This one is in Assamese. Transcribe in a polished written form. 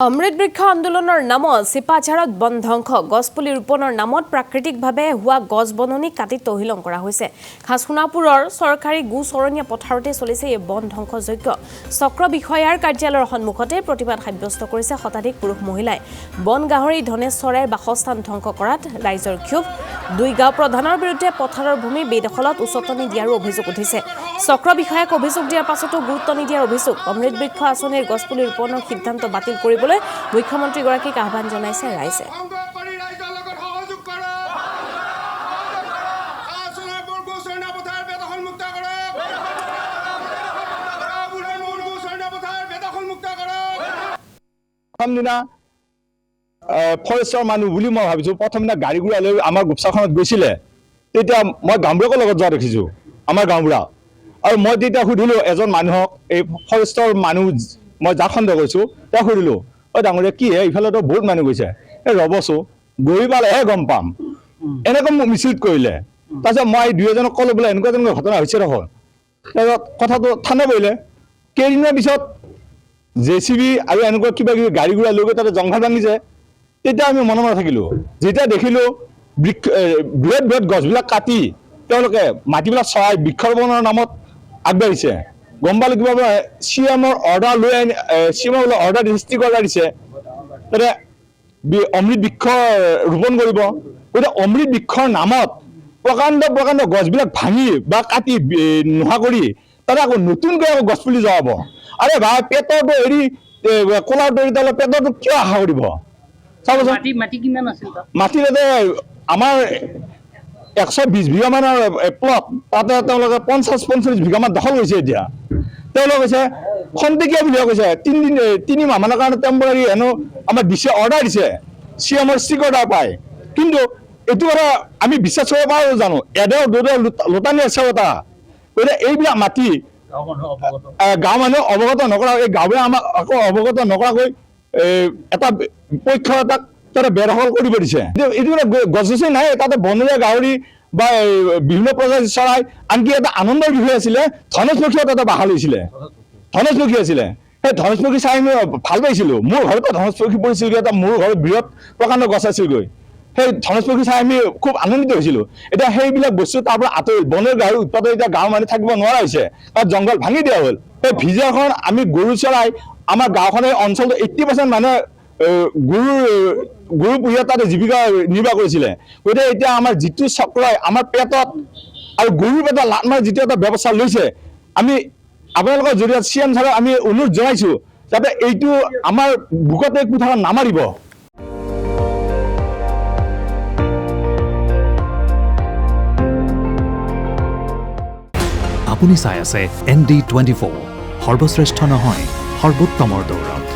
অমৃত বৃক্ষ আন্দোলনৰ নামত চিপাঝাৰত বন ধ্বংস গছপুলি ৰোপণৰ নামত প্ৰাকৃতিকভাৱে হোৱা গছ বননি কাটি তহিলং কৰা হৈছে। খাস সোণাপুৰৰ চৰকাৰী গোচৰণীয়া পথাৰতে চলিছে এই বন ধ্বংস যজ্ঞ। চক্ৰ বিষয়াৰ কাৰ্যালয়ৰ সন্মুখতে প্ৰতিবাদ সাব্যস্ত কৰিছে শতাধিক পুৰুষ মহিলাই। বন গাহৰি ধনেশ চৰাইৰ বাসস্থান ধ্বংস কৰাত ৰাইজৰ ক্ষোভ। দুই গাঁও প্ৰধানৰ বিৰুদ্ধে পথাৰৰ ভূমি বেদখলত উচতনি দিয়াৰো অভিযোগ উঠিছে। চক্ৰ বিষয়াক অভিযোগ দিয়াৰ পাছতো গুৰুত্ব নিদিয়াৰ অভিযোগ। অমৃত বৃক্ষ আঁচনিৰ গছপুলি ৰোপণৰ সিদ্ধান্ত বাতিল কৰিবলৈ মুখ্যমন্ত্ৰীগৰাকীক আহ্বান জনাইছে ৰাইজে। ফৰেষ্টৰ মানুহ বুলি মই ভাবিছো প্ৰথম দিনা গাড়ী গুৰা লৈ আমাৰ গোপচাখনত গৈছিলে তেতিয়া মই গাঁওবুঢ়াকৰ লগত যোৱা দেখিছো আমাৰ গাঁওবুঢ়া আৰু মই তেতিয়া সুধিলো এজন মানুহক এই ফৰেষ্টৰ মানুহ মই যাক সন্দেহ কৰিছো তেওঁক সুধিলো অ ডাঙৰীয়া কি হে ইফালেতো বহুত মানুহ গৈছে এই ৰবছো গৈ পালেহে গম পাম এনেকৈ মোক মিছলিড কৰিলে। তাৰপিছত মই দুই এজনক ক'লো বোলে এনেকুৱা তেনেকুৱা ঘটনা হৈছে দেখোন। তাৰপিছত কথাটো থানা পৰিলে কেইদিনৰ পিছত JCB আৰু এনেকুৱা কিবা কিবি গাড়ী গুৰা লৈ গৈ তাতে জংঘল ভাঙিছে। তেতিয়া আমি মনে মনে থাকিলো যেতিয়া দেখিলো বৃহৎ বৃহৎ গছবিলাক কাটি তেওঁলোকে মাটিবিলাক চৰাই বৃক্ষৰোপণৰ নামত আগবাঢ়িছে। গম পালে কিবা CMৰ অৰ্ডাৰ লৈ আনি CMৰ অৰ্ডাৰ ডিষ্ট্ৰিক্ট অৰ্ডাৰ দিছে তাতে অমৃত বৃক্ষ ৰোপণ কৰিব। গতিকে অমৃত বৃক্ষৰ নামত প্ৰকাণ্ড প্ৰকাণ্ড গছবিলাক ভাঙি বা কাটি নোহোৱা কৰি তাতে আকৌ নতুনকৈ আকৌ গছপুলি জগাব। আৰে ভাই পেটৰটো এৰি কলাৰ তৰি তলৰ পেটৰটো কিয় আশা কৰিব চাবচোন। মাটি তাতে আমাৰ 120 বিঘা মানৰ প্লট তাতে তেওঁলোকে 50-45 বিঘা মান দখল কৰিছে। এতিয়া তেওঁলোকে কৈছে খন্তেকীয়া বুলি কৈছে 3 মাহ মানৰ কাৰণে টেম্পৰাৰী হেনো আমাৰ দিছে অৰ্ডাৰ দিছে CMৰ ষ্ট্ৰিক অৰ্ডাৰ পায়। কিন্তু এইটো কথা আমি বিশ্বাস কৰিব পাৰোঁ জানো? এডাল দুডাল লুটানি আছে এটা গতিকে এইবিলাক মাটি গাঁও মানুহ অৱগত নকৰা এই গাঁৱে আমাক আকৌ অৱগত নকৰাকৈ এটা পক্ষ এটাক তাতে বেদখল কৰিব দিছে। এইটো গছ গছনি নাই তাতে বনৰীয়া গাহৰি বা বিভিন্ন প্ৰজাতিৰ চৰাই আনকি এটা আনন্দৰ বিষয় আছিলে ধনেশপক্ষীও তাতে বাহা লৈছিলে। ধনেশপক্ষী আছিলে সেই ধনেশপক্ষী চাই আমি ভাল পাইছিলোঁ। মোৰ ঘৰতো ধনেশপক্ষী পৰিছিল এটা মোৰ ঘৰত বৃহৎ প্ৰকাণ্ড গছ আছিলগৈ। সেই ধনেশপক্ষী চাই আমি খুব আনন্দিত হৈছিলোঁ। এতিয়া সেইবিলাক বস্তু তাৰ পৰা আঁতৰি বনৰীয়া গাহৰি উৎপাদন এতিয়া গাঁৱৰ মানুহ থাকিব নোৱাৰা হৈছে তাত জংঘল ভাঙি দিয়া হ'ল। সেই ভিজাখন আমি গৰু চৰাই আমাৰ গাঁওখনৰ অঞ্চলটো 80% মানুহে গৰু পুহিয়ে তাতে জীৱিকা নিৰ্বাহ কৰিছিলে। গতিকে এতিয়া আমাৰ যিটো চক্ৰই আমাৰ পেটত আৰু গৰুৰ পেটত লাট মাৰি যিটো এটা ব্যৱস্থা লৈছে আমি আপোনালোকৰ জৰিয়তে CM ছাৰক আমি অনুৰোধ জনাইছোঁ যাতে এইটো আমাৰ বুকতে কোঠাত নামাৰিব। আপুনি চাই আছে ND24 সৰ্বশ্ৰেষ্ঠ নহয় সৰ্বোত্তমৰ দৌৰত।